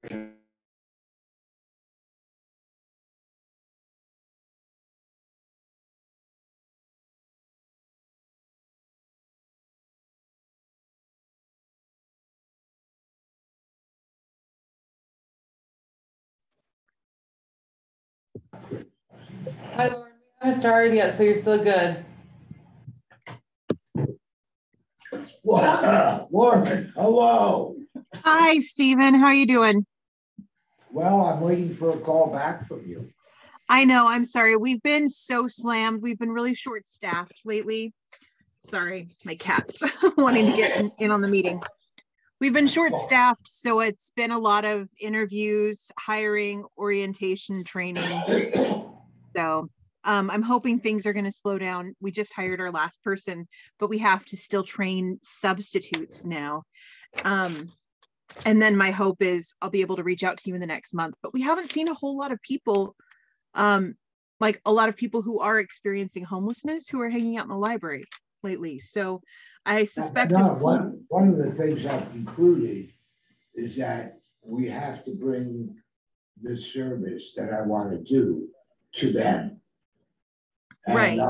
Hi, Lauren. We haven't started yet, so you're still good. Lauren, hello. Hi, Stephen. How are you doing? Well, I'm waiting for a call back from you. I know. I'm sorry. We've been so slammed. We've been really short-staffed lately. Sorry, my cat's wanting to get in on the meeting. We've been short-staffed, so it's been a lot of interviews, hiring, orientation, training. So I'm hoping things are going to slow down. We just hired our last person, but we have to still train substitutes now. And then my hope is I'll be able to reach out to you in the next month, but we haven't seen a whole lot of people, like a lot of people who are experiencing homelessness who are hanging out in the library lately. So I suspect one of the things I've concluded is that we have to bring this service that I want to do to them. And, right.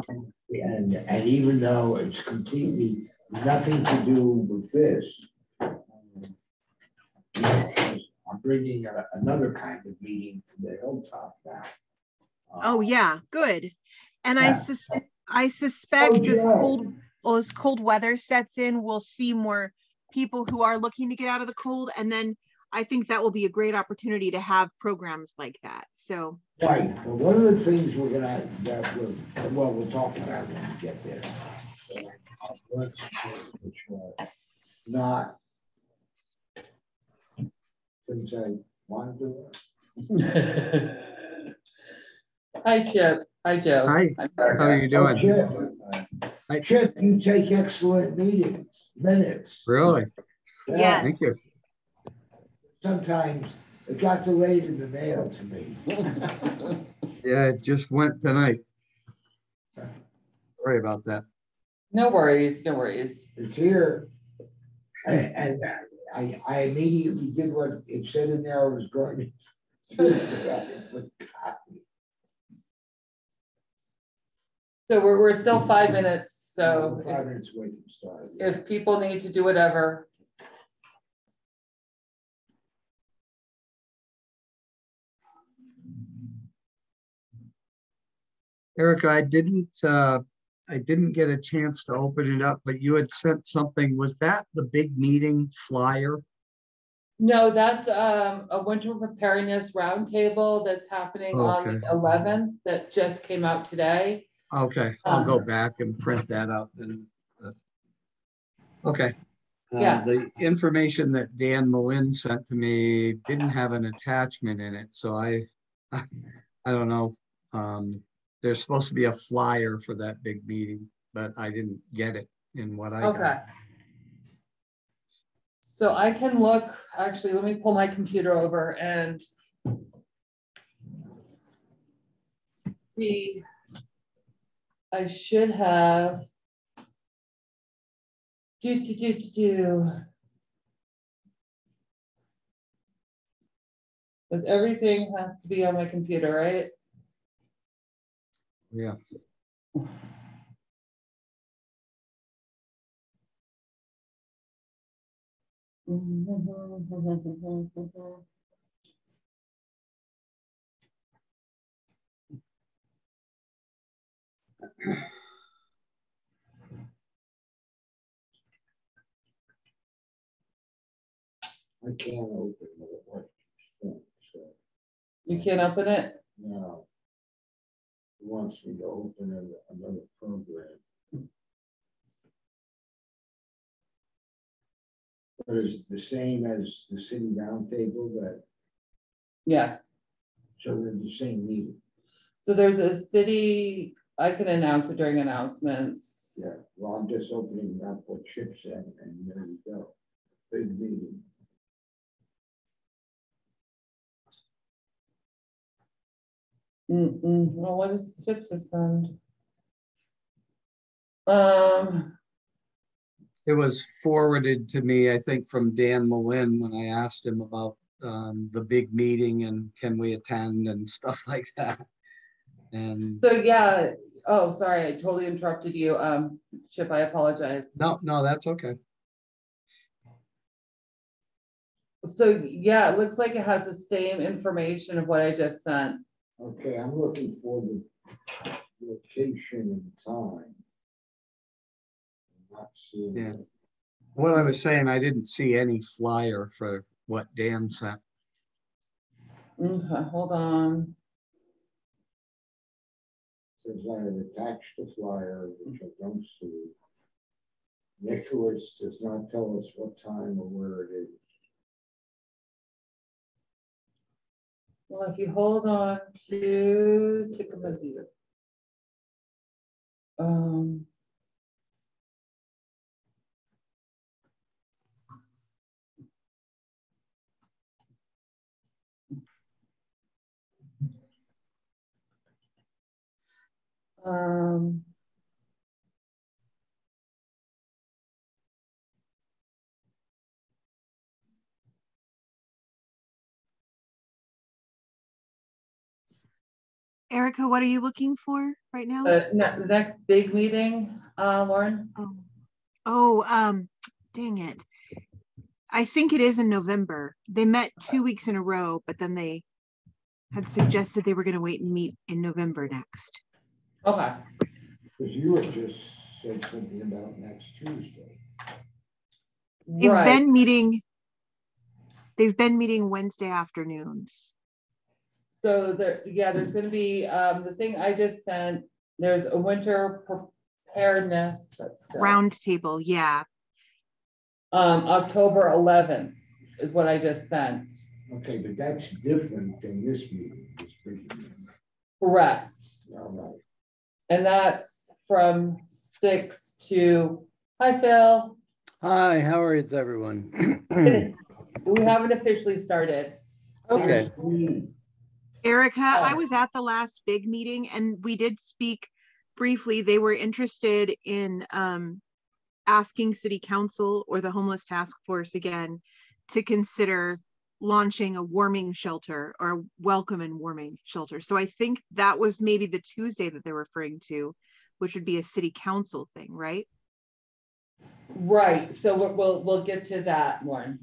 And even though it's completely nothing to do with this, I'm bringing another kind of meeting to the hilltop now. Oh yeah, good. And yeah. I suspect as cold weather sets in, we'll see more people who are looking to get out of the cold, and then I think that will be a great opportunity to have programs like that. So right. Well, one of the things we'll talk about when we get there. Not things I want to do. Hi, Chip. Hi, Joe. Hi. How are you doing? Chip, you take excellent minutes. Really? Yeah. Yes. Thank you. Sometimes it got delayed in the mail to me. Yeah, it just went tonight. Sorry about that. No worries. No worries. It's here. And I immediately did what it said in there I was going to do. So we're still 5 minutes. So 5 minutes away from start. If people need to do whatever. Erica, I didn't get a chance to open it up, but you had sent something. Was that the big meeting flyer? No, that's a winter preparedness roundtable that's happening on the 11th that just came out today. Okay, I'll go back and print that out then. Okay. Yeah. The information that Dan Malin sent to me didn't have an attachment in it, so I don't know. There's supposed to be a flyer for that big meeting, but I didn't get it in what I got. So I can look, actually, let me pull my computer over and see. I should have because everything has to be on my computer, right? Yeah. I can't open it. You can't open it? No. He wants me to open another program. But is it the same as the city roundtable that? Yes. So they're the same meeting. So there's a city, I can announce it during announcements. Yeah, well, I'm just opening up what Chip said, and there we go. Big meeting. Well, what is Chip to send? It was forwarded to me, I think, from Dan Malin when I asked him about the big meeting and can we attend and stuff like that. And so yeah, oh, sorry, I totally interrupted you. Chip, I apologize. no, that's okay. So yeah, it looks like it has the same information of what I just sent. Okay, I'm looking for the location and time. I'm not seeing Yeah. it. What I was saying, I didn't see any flyer for what Dan sent. Okay, hold on. Says I have attached the flyer, which I don't see. Nicholas does not tell us what time or where it is. Well, if you hold on to take a look. Um, Erica, what are you looking for right now? the next big meeting, Lauren? Dang it. I think it is in November. They met 2 weeks in a row, but then they had suggested they were going to wait and meet in November next. Okay. Because you had just said something about next Tuesday. They've been meeting Wednesday afternoons. So there's going to be the thing I just sent. There's a winter preparedness that's round table. Yeah. October 11th is what I just sent. Okay, but that's different than this meeting. This big meeting. Correct. All right. And that's from 6 to. Hi, Phil. Hi, how are you, everyone? We haven't officially started. Okay. Erica, I was at the last big meeting and we did speak briefly. They were interested in asking City Council or the Homeless Task Force again to consider launching a warming shelter or a welcome and warming shelter. So I think that was maybe the Tuesday that they're referring to, which would be a City Council thing, right? Right. So we'll get to that more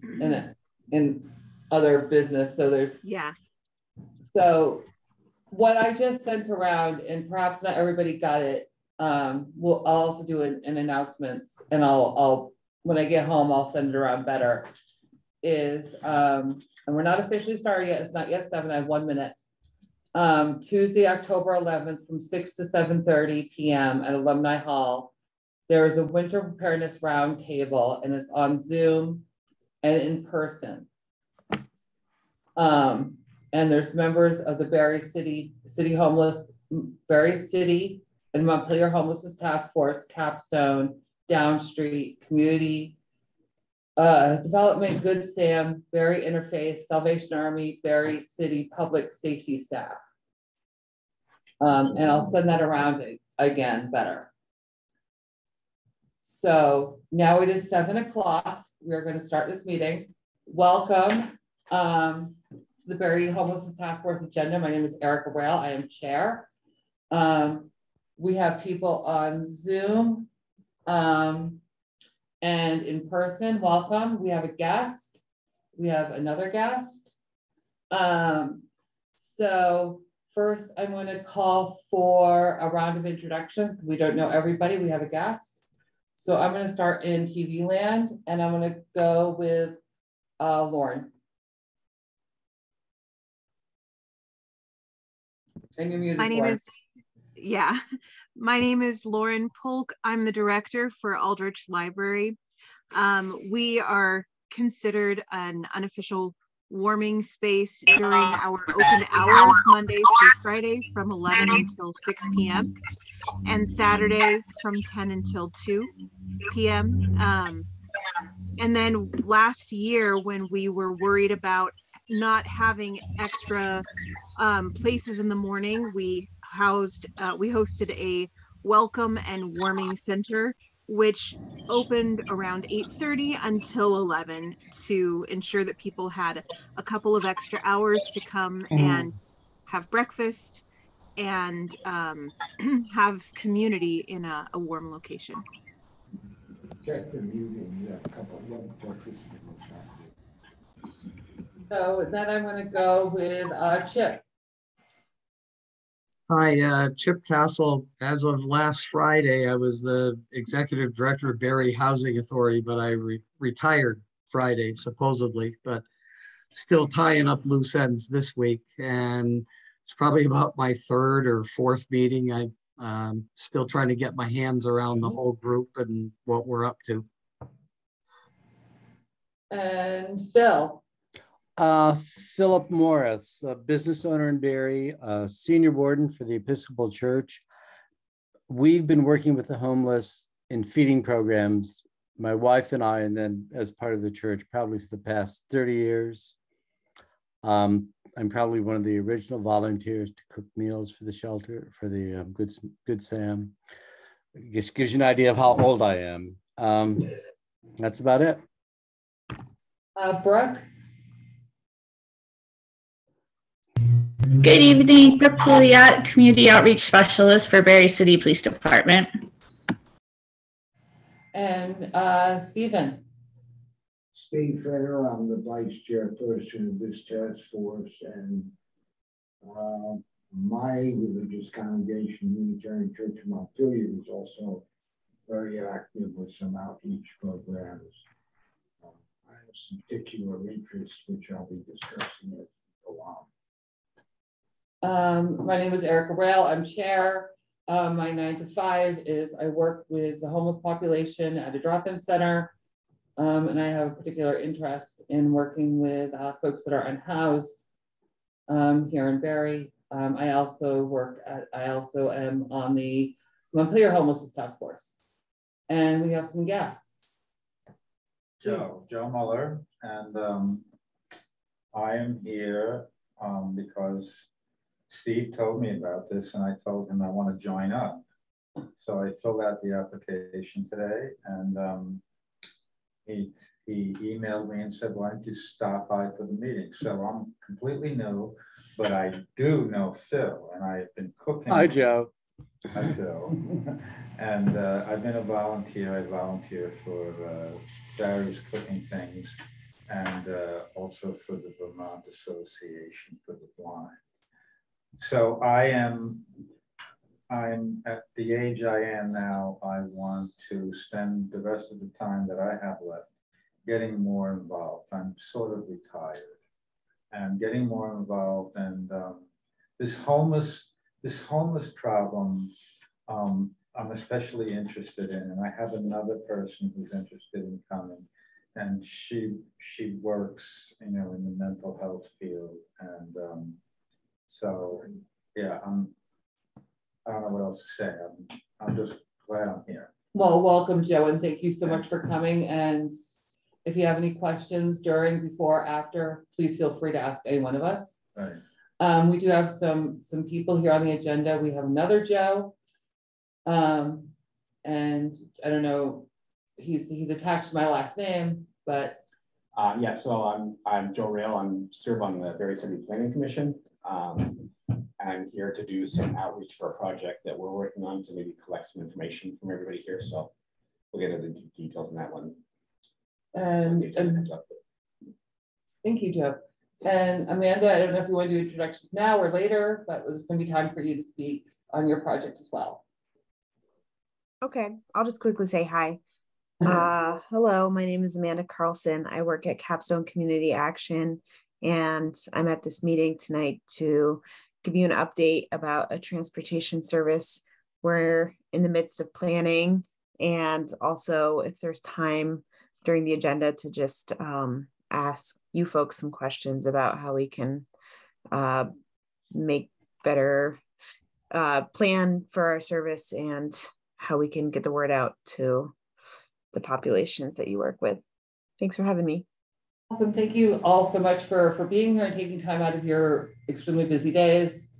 in other business. So there's So what I just sent around, and perhaps not everybody got it. I'll also do an announcements, and I'll when I get home I'll send it around better. Is and we're not officially started yet. It's not yet 7. I have 1 minute. Tuesday, October 11th, from 6 to 7:30 p.m. at Alumni Hall. There is a winter preparedness roundtable, and it's on Zoom and in person. And there's members of the Berry City and Montpelier Homelessness Task Force, Capstone, Down Street, Community Development, Good Sam, Berry Interface, Salvation Army, Berry City Public Safety staff. And I'll send that around again better. So now it is 7 o'clock. We're going to start this meeting. Welcome to the Berry Homelessness Task Force agenda. My name is Erica Braille. I am chair. We have people on Zoom and in person. Welcome. We have a guest. We have another guest. So first, I'm going to call for a round of introductions because we don't know everybody. We have a guest. So I'm going to start in TV land, and I'm going to go with Lauren. And you're muted. My name is Lauren Polk. I'm the director for Aldrich Library. We are considered an unofficial warming space during our open hours, Monday through Friday from 11 until 6 p.m. and Saturday from 10 until 2 p.m. And then last year, when we were worried about not having extra places in the morning, we hosted a welcome and warming center which opened around 8:30 until 11 to ensure that people had a couple of extra hours to come and have breakfast and have community in a warm location. Check the muting, a couple of young participants. So then I'm going to go with Chip. Hi, Chip Castle. As of last Friday, I was the executive director of Barre Housing Authority, but I retired Friday, supposedly, but still tying up loose ends this week. And it's probably about my third or fourth meeting. I'm still trying to get my hands around the whole group and what we're up to. And Phil. Philip Morris, a business owner in Barre, senior warden for the Episcopal Church. We've been working with the homeless in feeding programs, my wife and I, and then as part of the church, probably for the past 30 years. I'm probably one of the original volunteers to cook meals for the shelter, for the Good Sam. It just gives you an idea of how old I am. That's about it. Brooke. Good evening, Brooke Pouliot, Community Outreach Specialist for Barre City Police Department. And Stephen. Steve Feder, I'm the vice chairperson of this task force, and my religious congregation, Unitarian Church of Montpelier, is also very active with some outreach programs. I have some particular interests, which I'll be discussing as we go on. My name is Erica Rail. I'm chair. My 9 to 5 is I work with the homeless population at a drop-in center. And I have a particular interest in working with folks that are unhoused here in Barre. I also am on the Montpelier Homelessness Task Force. And we have some guests. Joe Muller, and I am here because Steve told me about this, and I told him I want to join up. So I filled out the application today, and he emailed me and said, "Why don't you stop by for the meeting?" So I'm completely new, but I do know Phil, and I've been cooking. Hi, Joe. Hi, Phil. And I've been a volunteer. I volunteer for various cooking things, and also for the Vermont Association for the Blind. So I'm at the age I am now. I want to spend the rest of the time that I have left getting more involved. I'm sort of retired and getting more involved. And this homeless problem, I'm especially interested in. And I have another person who's interested in coming, and she works, in the mental health field. And so, yeah, I don't know what else to say. I'm just glad I'm here. Well, welcome, Joe, and thank you so much for coming. And if you have any questions during, before, after, please feel free to ask any one of us. Right. We do have some people here on the agenda. We have another Joe, and I don't know, he's attached to my last name, but yeah. So I'm Joe Rail. I'm serve on the Barre City Planning Commission. And I'm here to do some outreach for a project that we're working on to maybe collect some information from everybody here. So we'll get into the details on that one. And thank you, Joe. And Amanda, I don't know if you want to do introductions now or later, but it's going to be time for you to speak on your project as well. Okay, I'll just quickly say hi. Hello, my name is Amanda Carlson. I work at Capstone Community Action, and I'm at this meeting tonight to give you an update about a transportation service we're in the midst of planning, and also if there's time during the agenda to just ask you folks some questions about how we can make better plan for our service and how we can get the word out to the populations that you work with. Thanks for having me. Awesome. Thank you all so much for being here and taking time out of your extremely busy days.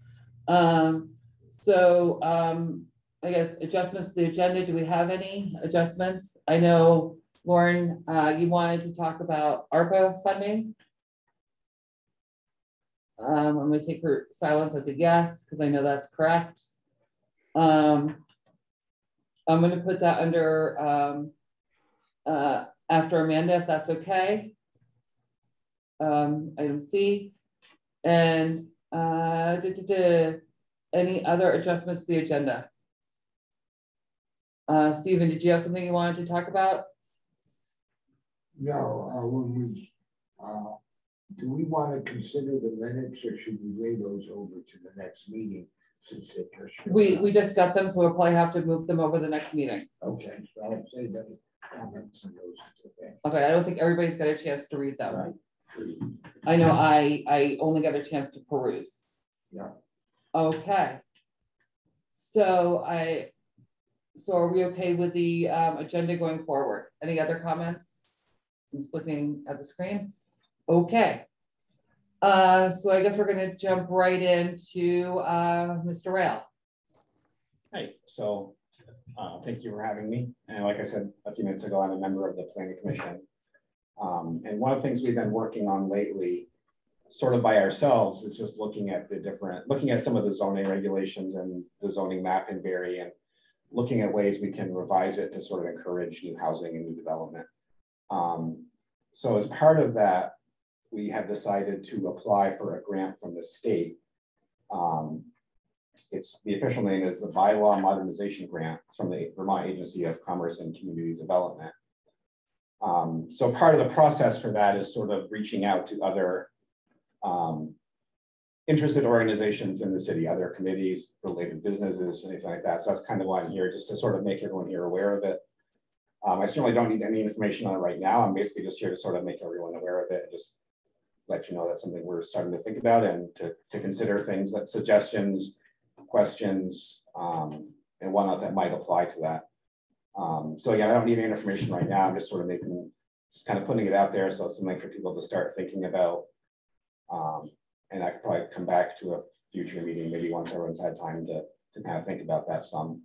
I guess, adjustments to the agenda. Do we have any adjustments? I know, Lauren, you wanted to talk about ARPA funding. I'm going to take her silence as a yes, because I know that's correct. I'm going to put that under after Amanda, if that's okay. Item C. And any other adjustments to the agenda? Stephen, did you have something you wanted to talk about? No, when we do we want to consider the minutes, or should we lay those over to the next meeting since they we just got them, so we'll probably have to move them over the next meeting. Okay, so I'll say that comments on those. Okay, I don't think everybody's got a chance to read them. Right. I know I only got a chance to peruse. Yeah. Okay. So are we okay with the agenda going forward? Any other comments? I'm just looking at the screen. Okay. So I guess we're going to jump right into Mr. Rail. Hey, so thank you for having me. And like I said a few minutes ago, I'm a member of the Planning Commission. And one of the things we've been working on lately, sort of by ourselves, is just looking at some of the zoning regulations and the zoning map in Barrie, and looking at ways we can revise it to sort of encourage new housing and new development. So as part of that, we have decided to apply for a grant from the state. The official name is the Bylaw Modernization Grant from the Vermont Agency of Commerce and Community Development. So part of the process for that is sort of reaching out to other interested organizations in the city, other committees, related businesses, anything like that. So that's kind of why I'm here, just to sort of make everyone here aware of it. I certainly don't need any information on it right now. I'm basically just here to sort of make everyone aware of it and just let you know that's something we're starting to think about, and to consider things like suggestions, questions, and whatnot that might apply to that. So yeah, I don't need any information right now. I'm just sort of kind of putting it out there, so it's something for people to start thinking about. And I could probably come back to a future meeting, maybe once everyone's had time to kind of think about that some.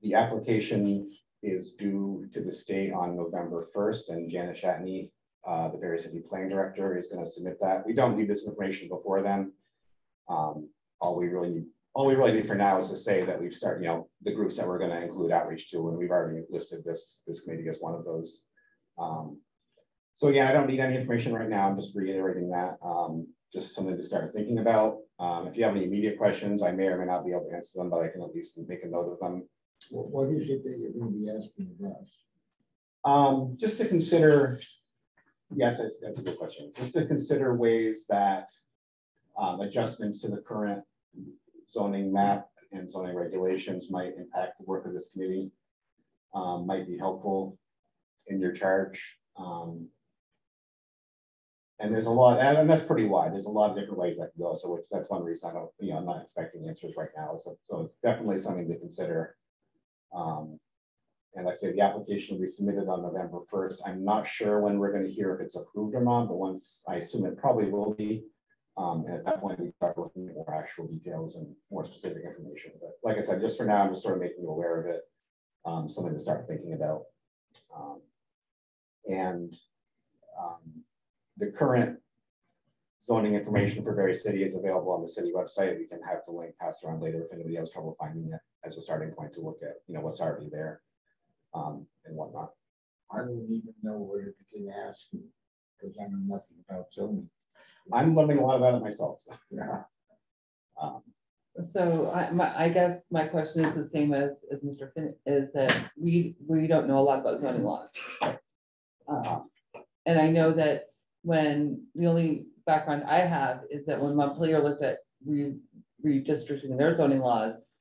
The application is due to the state on November 1st, and Janet Shatney, the Barrie City Planning Director, is going to submit that. We don't need this information before then. All we really need for now is to say that we've started, the groups that we're going to include outreach to, and we've already listed this committee as one of those. So again, I don't need any information right now. I'm just reiterating that, just something to start thinking about. If you have any immediate questions, I may or may not be able to answer them, but I can at least make a note of them. What is it that you're going to be asking of us? Just to consider, yes, that's a good question. Just to consider ways that adjustments to the current zoning map and zoning regulations might impact the work of this committee, might be helpful in your charge. And there's a lot, and that's pretty wide. There's a lot of different ways that can go. So that's one reason I don't, I'm not expecting answers right now. So it's definitely something to consider. And like I say, the application will be submitted on November 1st. I'm not sure when we're going to hear if it's approved or not, but once, I assume it probably will be. And at that point, we start looking at more actual details and more specific information. But like I said, just for now, I'm just sort of making you aware of it. Something to start thinking about. The current zoning information for Barrie City is available on the city website. We can have the link passed around later if anybody has trouble finding it as a starting point to look at, what's already there and whatnot. I don't even know where to begin asking because I know nothing about zoning. I'm learning a lot about it myself. So. Yeah. So I guess my question is the same as Mr. Finn, is that we don't know a lot about zoning laws. And I know that when the only background I have is that when Montpelier looked at redistricting their zoning laws,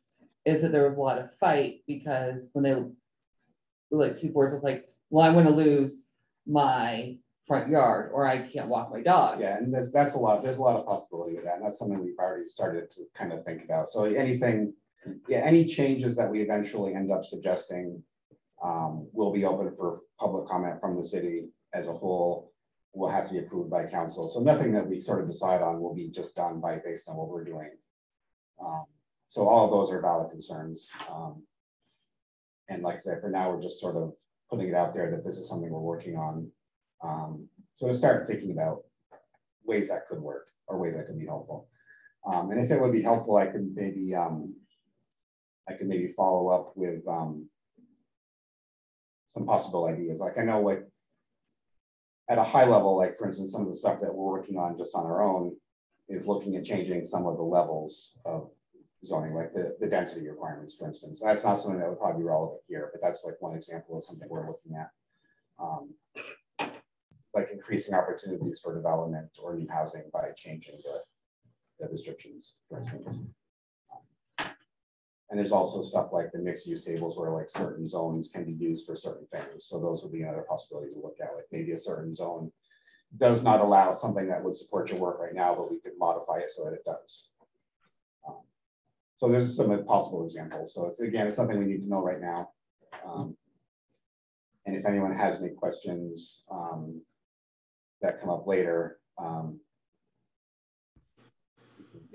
is that there was a lot of fight because when they people were just like, well, I'm going to lose my front yard or I can't walk my dogs. Yeah, and there's a lot of possibility with that, and that's something we've already started to kind of think about. So any changes that we eventually end up suggesting will be open for public comment from the city as a whole. Will have to be approved by council. So nothing that we sort of decide on will be just done based on what we're doing. So all of those are valid concerns. And like I said, for now, we're just sort of putting it out there that this is something we're working on. So to start thinking about ways that could work or ways that could be helpful. And if it would be helpful, I could maybe follow up with some possible ideas. Like I know, like at a high level, like for instance, some of the stuff that we're working on just on our own is looking at changing some of the levels of zoning, like the density requirements, for instance. That's not something that would probably be relevant here, but that's like one example of something we're looking at. Like increasing opportunities for development or new housing by changing the restrictions, for instance. And there's also stuff like the mixed use tables where like certain zones can be used for certain things. So those would be another possibility to look at. Like maybe a certain zone does not allow something that would support your work right now, but we could modify it so that it does. So there's some possible examples. So it's, again, it's something we need to know right now. And if anyone has any questions that come up later,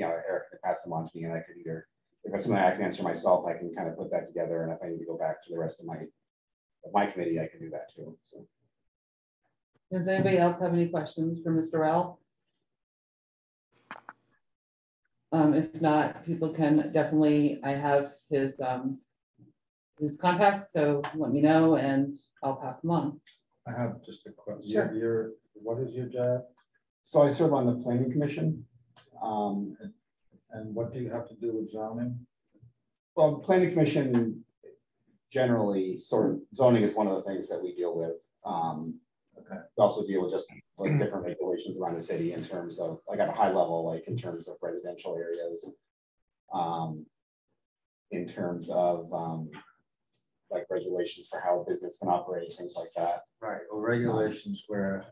Eric can pass them on to me, and I could either, if it's something I can answer myself, I can kind of put that together. And if I need to go back to the rest of my committee, I can do that too. So. Does anybody else have any questions for Mr. Rell? If not, people can definitely, I have his contacts, so let me know and I'll pass them on. I have just a question. Sure. What is your job? So I serve on the Planning Commission. And what do you have to do with zoning? Well, the Planning Commission generally sort of zoning is one of the things that we deal with. Okay. We also deal with just like different regulations around the city in terms of like at a high level, like in terms of residential areas, in terms of like regulations for how a business can operate, things like that. Right, or regulations where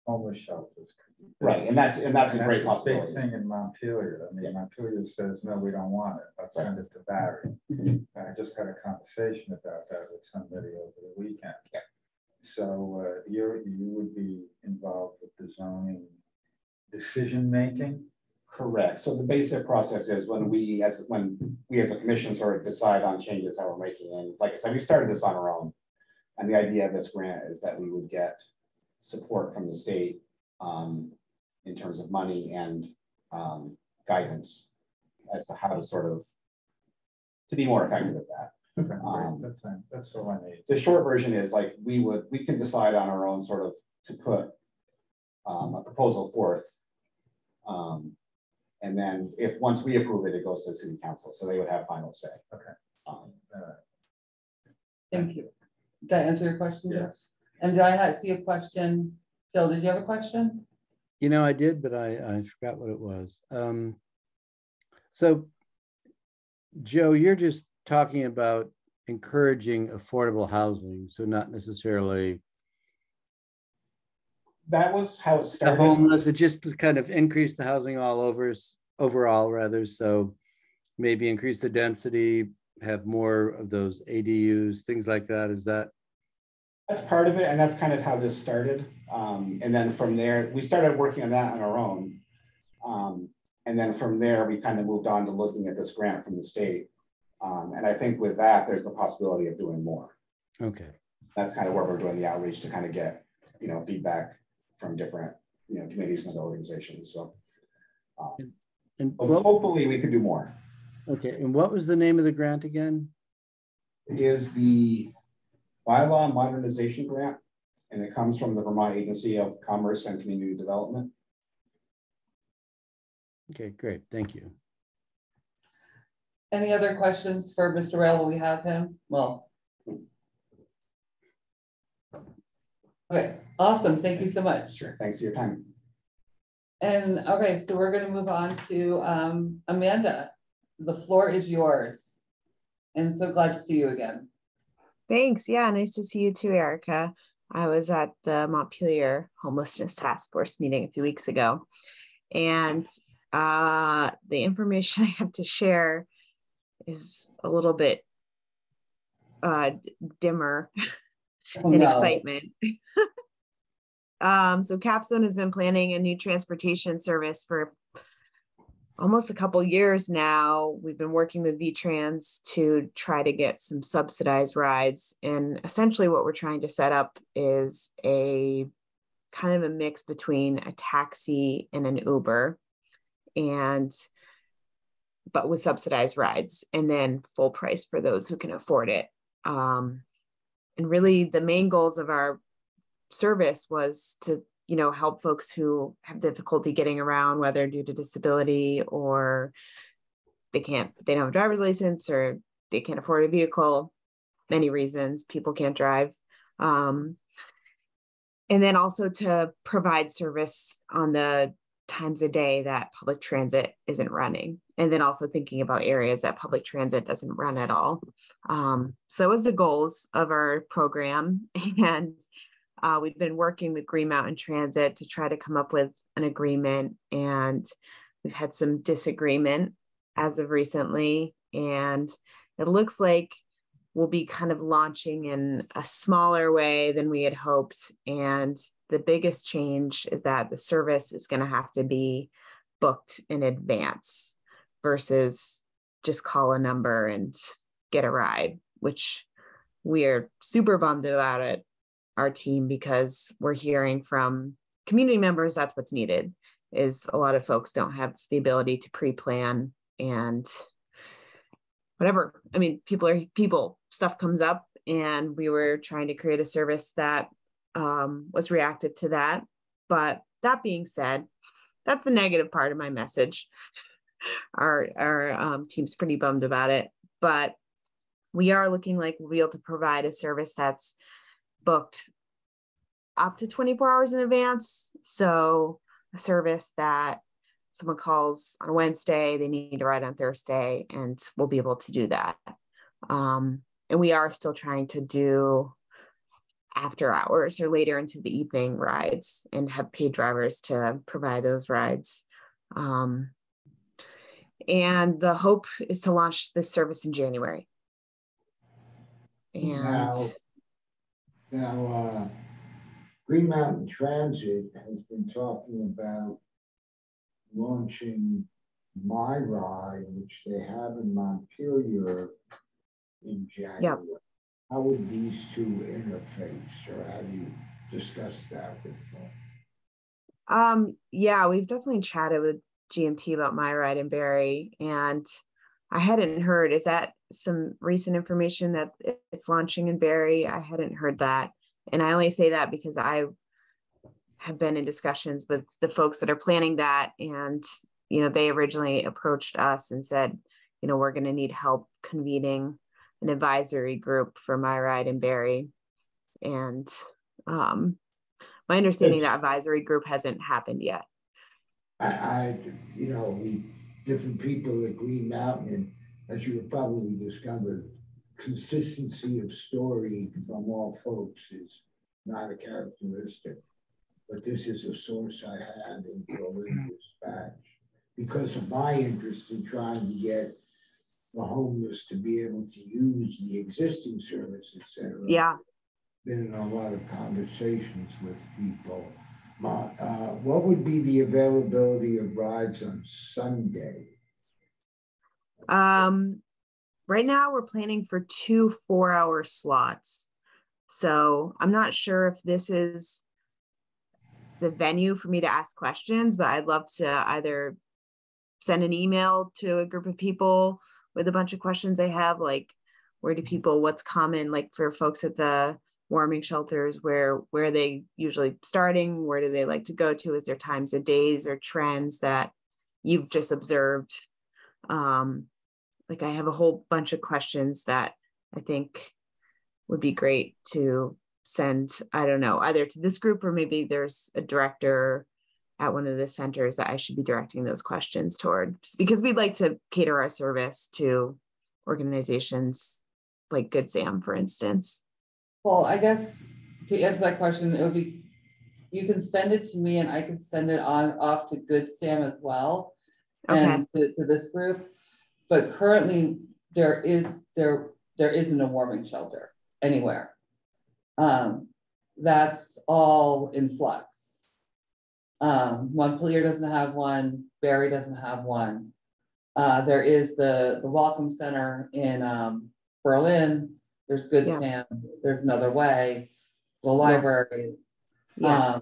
homeless shelters. Right, and that's a great possibility. Big thing in Montpelier. I mean, Montpelier says no, we don't want it. Let's send it to Barry. I just had a conversation about that with somebody over the weekend. Yeah. So you would be involved with the zoning decision making. Correct. So the basic process is when we as a commission sort of decide on changes that we're making. And like I said, we started this on our own. And the idea of this grant is that we would get support from the state in terms of money and guidance as to how to sort of to be more effective at that. Okay, that's all I need. The short version is like we can decide on our own sort of to put a proposal forth. And then if once we approve it, it goes to the city council. So they would have final say. Okay. Thank you. Did that answer your question? Yes. And did I see a question? Phil, did you have a question? You know, I did, but I forgot what it was. So, Joe, you're just talking about encouraging affordable housing, so not necessarily. That was how it started. Homeless, it just to kind of increase the housing overall rather. So maybe increase the density, have more of those ADUs, things like that. Is that? That's part of it, and that's kind of how this started. And then from there, we started working on that on our own. And then from there, we kind of moved on to looking at this grant from the state. And I think with that, there's the possibility of doing more. Okay. That's kind of where we're doing the outreach to kind of get, feedback from different, committees and other organizations. So and hopefully we could do more. Okay. And what was the name of the grant again? It is the Bylaw Modernization Grant, and it comes from the Vermont Agency of Commerce and Community Development. Okay, great. Thank you. Any other questions for Mr. Rail while we have him? Well, okay, awesome. Thank you so much. Sure. Thanks for your time. And okay, so we're going to move on to Amanda. The floor is yours. And so glad to see you again. Thanks. Yeah, nice to see you too, Erica. I was at the Montpelier Homelessness Task Force meeting a few weeks ago. And the information I have to share is a little bit dimmer in excitement. So Capstone has been planning a new transportation service for almost a couple years now, we've been working with VTrans to try to get some subsidized rides. And essentially what we're trying to set up is a kind of a mix between a taxi and an Uber, but with subsidized rides, and then full price for those who can afford it. And really the main goals of our service was to, help folks who have difficulty getting around, whether due to disability or they don't have a driver's license or they can't afford a vehicle, many reasons people can't drive. And then also to provide service on the times a day that public transit isn't running. And then also thinking about areas that public transit doesn't run at all. So that was the goals of our program. And we've been working with Green Mountain Transit to try to come up with an agreement. And we've had some disagreement as of recently. And it looks like we'll be kind of launching in a smaller way than we had hoped. And the biggest change is that the service is going to have to be booked in advance versus just call a number and get a ride, which we're super bummed about it, our team, because we're hearing from community members that's what's needed. Is a lot of folks don't have the ability to pre-plan and whatever. I mean, people, stuff comes up, and we were trying to create a service that was reactive to that. But that being said, that's the negative part of my message. Our team's pretty bummed about it, but we are looking like we'll be able to provide a service that's booked up to 24 hours in advance. So a service that someone calls on Wednesday, they need to ride on Thursday, and we'll be able to do that. And we are still trying to do after hours or later into the evening rides and have paid drivers to provide those rides. And the hope is to launch this service in January. And now Green Mountain Transit has been talking about launching My Ride, which they have in Montpelier in January. Yep. How would these two interface, or have you discussed that with them? Yeah, we've definitely chatted with GMT about My Ride in Barry, and I hadn't heard, is that some recent information that it's launching in Barry? I hadn't heard that. And I only say that because I have been in discussions with the folks that are planning that. And, they originally approached us and said, we're going to need help convening an advisory group for My Ride in Barry. And my understanding that advisory group hasn't happened yet. Different people at Green Mountain, as you have probably discovered, consistency of story from all folks is not a characteristic. But this is a source I had in Berlin Dispatch because of my interest in trying to get the homeless to be able to use the existing service, etc. Yeah. Been in a lot of conversations with people. What would be the availability of rides on Sunday? Right now we're planning for 2 4-hour slots. So I'm not sure if this is the venue for me to ask questions, but I'd love to either send an email to a group of people with a bunch of questions they have, like what's common, like for folks at the warming shelters, where are they usually starting? Where do they like to go to? Is there times of days or trends that you've just observed? I have a whole bunch of questions that I think would be great to send, I don't know, either to this group or maybe there's a director at one of the centers that I should be directing those questions toward, just because we'd like to cater our service to organizations like Good Sam, for instance. Well, I guess to answer that question, it would be, you can send it to me and I can send it off to Good Sam as well. Okay. And to this group. But currently there isn't a warming shelter anywhere. That's all in flux. Montpelier doesn't have one, Barry doesn't have one. There is the Welcome Center in Berlin. There's Good Sam. There's Another Way. The libraries. Yes.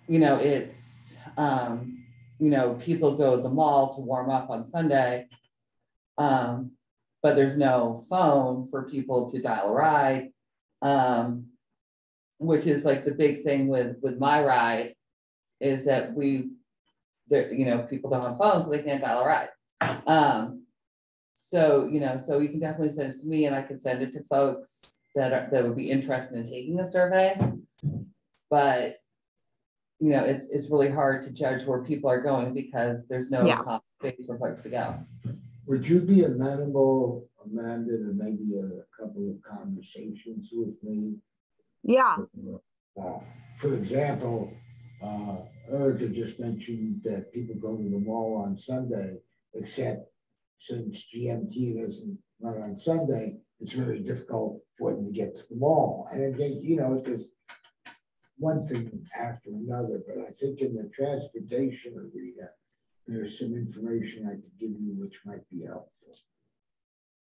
You know, it's you know, people go to the mall to warm up on Sunday, but there's no phone for people to dial a ride, which is like the big thing with My Ride, is that you know, people don't have phones, so they can't dial a ride. So, you know, so you can definitely send it to me and I can send it to folks that would be interested in taking the survey. But, you know, it's really hard to judge where people are going because there's no common space for folks to go. Would you be amenable, Amanda, to maybe a couple of conversations with me? Yeah. For example, Erica just mentioned that people go to the mall on Sunday, except since GMT doesn't run on Sunday, it's very difficult for them to get to the mall. And I think, you know, it's just one thing after another, but I think in the transportation arena, there's some information I could give you which might be helpful.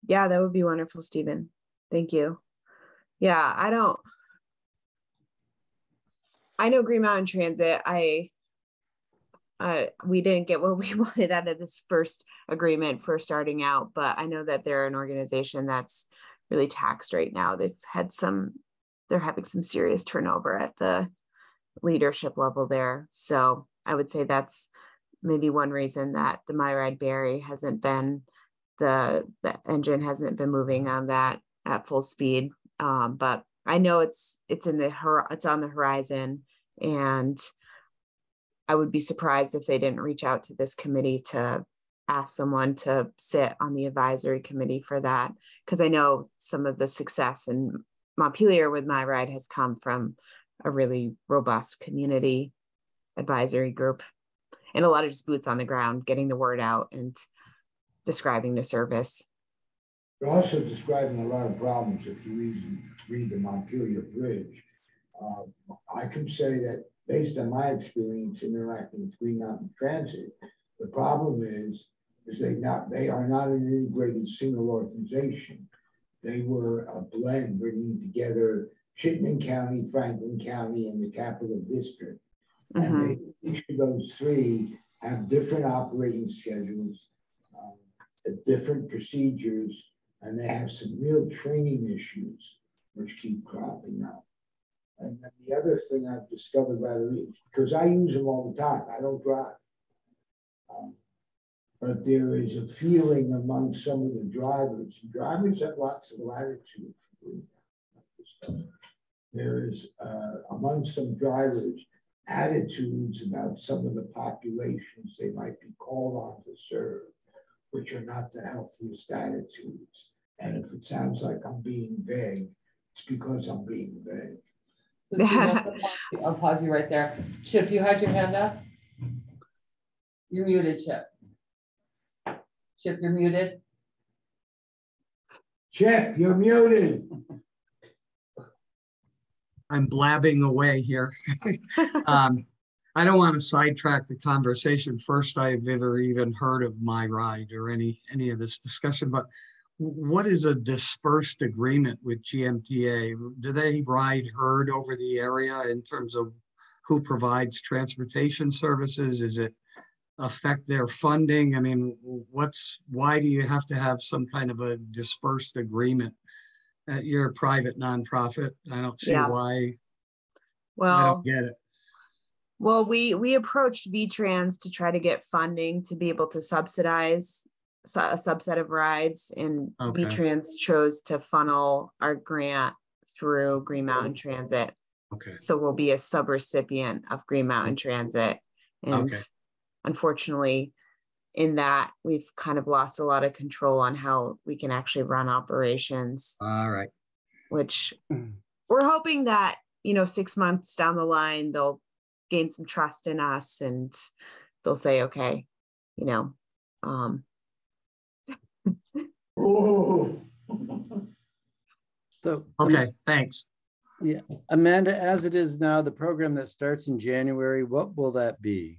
Yeah, that would be wonderful, Stephen. Thank you. Yeah, I know Green Mountain Transit. We didn't get what we wanted out of this first agreement for starting out, but I know that they're an organization that's really taxed right now. They're having some serious turnover at the leadership level there. So I would say that's maybe one reason that the My Ride Barry hasn't been, the engine hasn't been moving on that at full speed. But I know it's on the horizon, and I would be surprised if they didn't reach out to this committee to ask someone to sit on the advisory committee for that. Because I know some of the success in Montpelier with My Ride has come from a really robust community advisory group and a lot of just boots on the ground, getting the word out and describing the service. You're also describing a lot of problems if you read the Montpelier Bridge. I can say that based on my experience interacting with Green Mountain Transit, the problem is they are not an integrated single organization. They were a blend bringing together Chittenden County, Franklin County, and the Capital District. And each of those three have different operating schedules, different procedures, and they have some real training issues which keep cropping up. And then the other thing I've discovered rather is, because I use them all the time, I don't drive. But there is a feeling among some of the drivers. Drivers have lots of latitude. There is among some drivers attitudes about some of the populations they might be called on to serve, which are not the healthiest attitudes. And if it sounds like I'm being vague, it's because I'm being vague. So I'll pause you right there. Chip, you had your hand up? You're muted, Chip. Chip, you're muted. Chip, you're muted. I'm blabbing away here. I don't want to sidetrack the conversation. First, I've ever even heard of My Ride or any of this discussion, but what is a dispersed agreement with GMTA? Do they ride herd over the area in terms of who provides transportation services? Is it affect their funding? I mean, why do you have to have some kind of a dispersed agreement? You're a private nonprofit. I don't see why. Well, I don't get it. Well, we approached V-Trans to try to get funding to be able to subsidize a subset of rides, and V-Trans chose to funnel our grant through Green Mountain Transit. Okay. So we'll be a sub-recipient of Green Mountain Transit. And unfortunately, in that, we've kind of lost a lot of control on how we can actually run operations. All right. Which we're hoping that, 6 months down the line, they'll gain some trust in us and they'll say, okay, So, okay, thanks. Yeah, Amanda, as it is now, the program that starts in January, what will that be?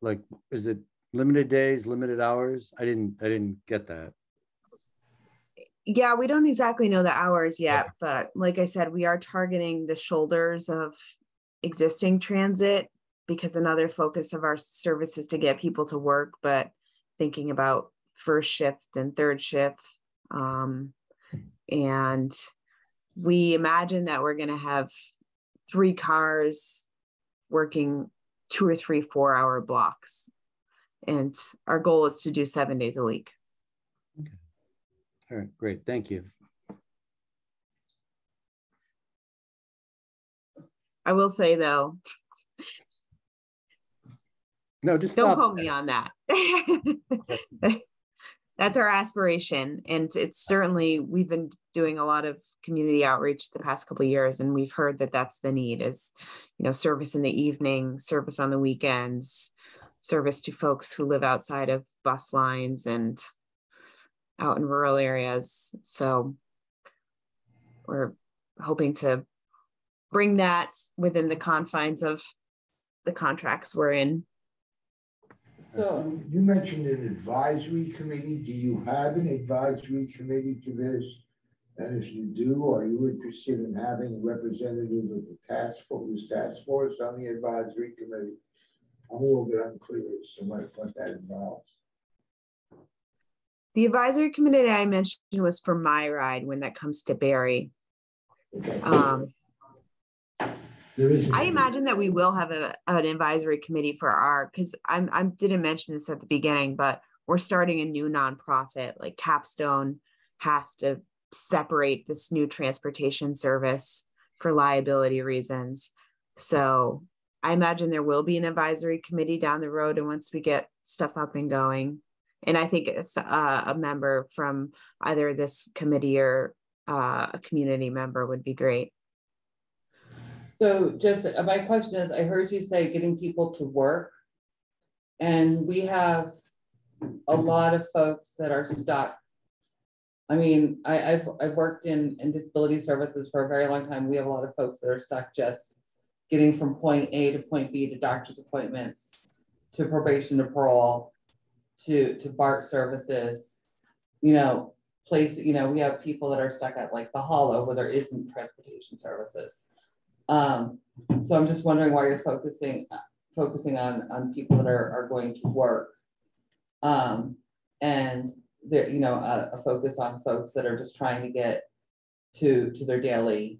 Like, is it limited days, limited hours? I didn't get that. Yeah, we don't exactly know the hours yet, but like I said, we are targeting the shoulders of existing transit, because another focus of our service is to get people to work, but thinking about first shift and third shift. And we imagine that we're going to have 3 cars working 2 or 3 4-hour blocks. And our goal is to do 7 days a week. Okay. All right, great. Thank you. I will say though, no, just don't quote me on that. That's our aspiration. And it's certainly, we've been doing a lot of community outreach the past couple of years, and we've heard that that's the need is, service in the evening, service on the weekends, service to folks who live outside of bus lines and out in rural areas. So we're hoping to bring that within the confines of the contracts we're in. So you mentioned an advisory committee. Do you have an advisory committee to this? And if you do, are you interested in having a representative of the task force on the advisory committee? I'm a little bit unclear as to what that involves. The advisory committee I mentioned was for my ride when that comes to Barry. Okay. I imagine that we will have an advisory committee for our, because I didn't mention this at the beginning, but we're starting a new nonprofit. Like Capstone has to separate this new transportation service for liability reasons. So I imagine there will be an advisory committee down the road, and once we get stuff up and going. And I think it's a member from either this committee or a community member would be great. So just my question is, I heard you say getting people to work, and we have a lot of folks that are stuck. I mean, I've worked in disability services for a very long time. We have a lot of folks that are stuck just getting from point A to point B to doctor's appointments, to probation to parole, to BART services, we have people that are stuck at like the Hollow where there isn't transportation services. So I'm just wondering why you're focusing on people that are going to work, and there, a focus on folks that are just trying to get to their daily,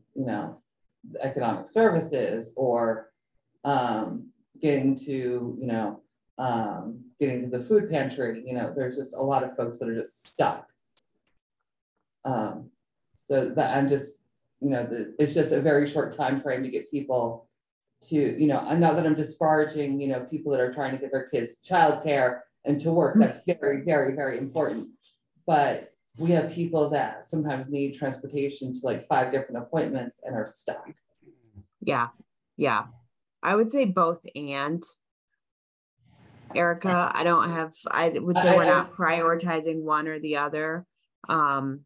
economic services, or getting to the food pantry. There's just a lot of folks that are just stuck. So that I'm just, it's just a very short time frame to get people to, I'm not that I'm disparaging, people that are trying to get their kids childcare and to work. That's very, very, very important. But we have people that sometimes need transportation to like 5 different appointments and are stuck. Yeah. Yeah. I would say both and. Erica, I would say we're not prioritizing one or the other. And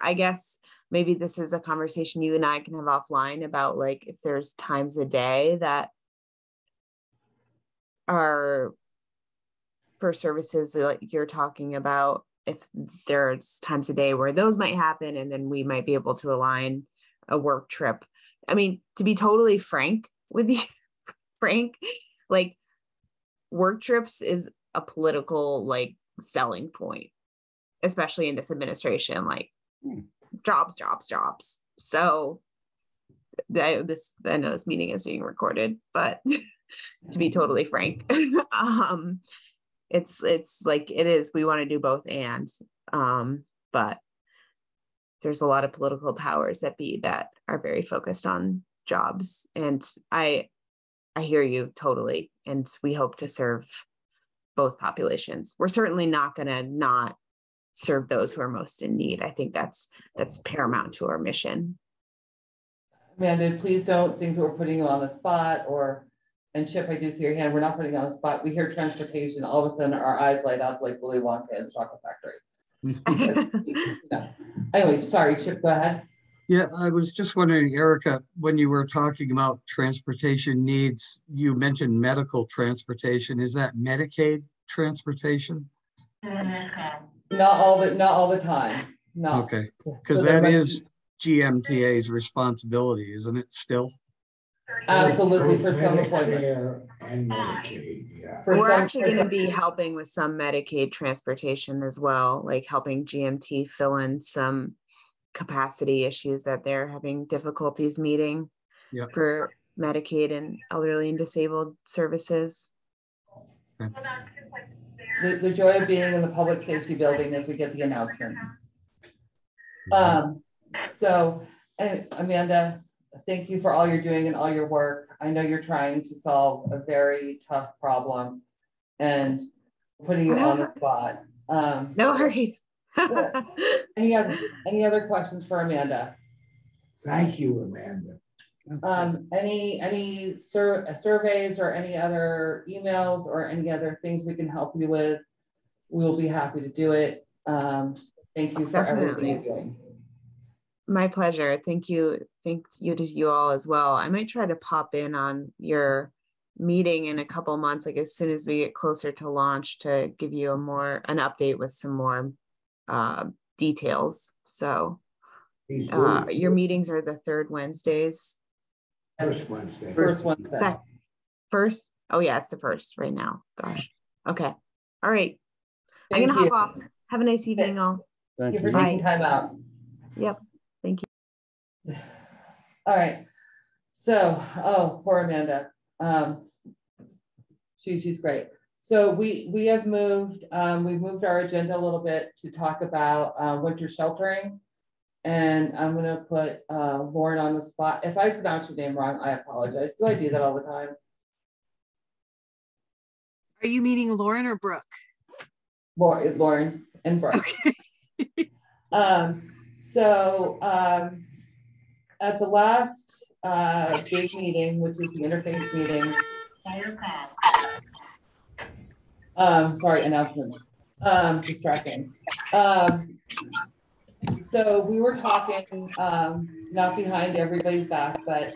I guess maybe this is a conversation you and I can have offline about, like, if there's times a day that are for services like you're talking about, if there's times a day where those might happen, and then we might be able to align a work trip. I mean, to be totally frank with you, like, work trips is a political like selling point, especially in this administration, like jobs. So I know this meeting is being recorded, but to be totally frank, it's like, it is, we want to do both and, but there's a lot of political powers that are very focused on jobs. And I hear you totally. And we hope to serve both populations. We're certainly not going to not serve those who are most in need. I think that's paramount to our mission. Amanda, please don't think that we're putting you on the spot, and Chip, I do see your hand. We're not putting you on the spot. We hear transportation. All of a sudden our eyes light up like Willy Wonka in the chocolate factory. Anyway, sorry, Chip, go ahead. Yeah, I was just wondering, Erica, when you were talking about transportation needs, you mentioned medical transportation. Is that Medicaid transportation? Not all the time. No. Okay, because that is GMTA's responsibility, isn't it still? Absolutely, for some appointments. And Medicaid, yeah. We're actually going to be helping with some Medicaid transportation as well, like helping GMT fill in some capacity issues that they're having difficulties meeting for Medicaid and elderly and disabled services. The joy of being in the public safety building as we get the announcements. So, and Amanda, thank you for all you're doing and all your work. I know you're trying to solve a very tough problem and putting you on the spot. No worries. Any other questions for Amanda? Thank you, Amanda. Any surveys or any other emails or any other things we can help you with, we'll be happy to do it. Thank you for everything you're doing. My pleasure. Thank you. Thank you to you all as well. I might try to pop in on your meeting in a couple months, like as soon as we get closer to launch, to give you an update with some more details. So your meetings are the third Wednesdays. First Wednesday. First Wednesday. First? Oh yeah, it's the first right now. Gosh. Okay. All right. I'm gonna hop off. Have a nice evening, all. Thank you for taking time out. Yep. Thank you. All right. So, poor Amanda. She's great. So we have moved. We've moved our agenda a little bit to talk about winter sheltering. And I'm going to put Lauren on the spot. If I pronounce your name wrong, I apologize. Do I do that all the time? Are you meaning Lauren or Brooke? Lauren and Brooke. Okay. At the last big meeting, which was the interfaith meeting. Sorry, announcements. Distracting. So we were talking, not behind everybody's back, but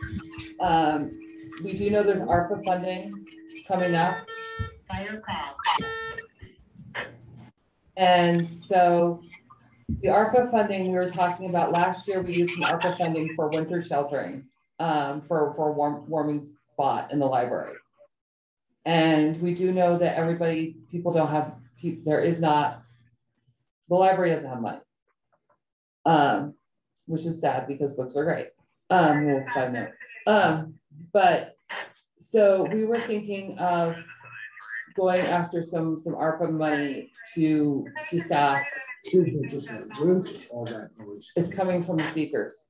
we do know there's ARPA funding coming up. And so the ARPA funding we were talking about last year, we used some ARPA funding for winter sheltering for a warming spot in the library. And we do know that people don't have, the library doesn't have money. Which is sad because books are great. Side note. But so we were thinking of going after some ARPA money to staff. Excuse me, just where's all that noise? It's coming from the speakers.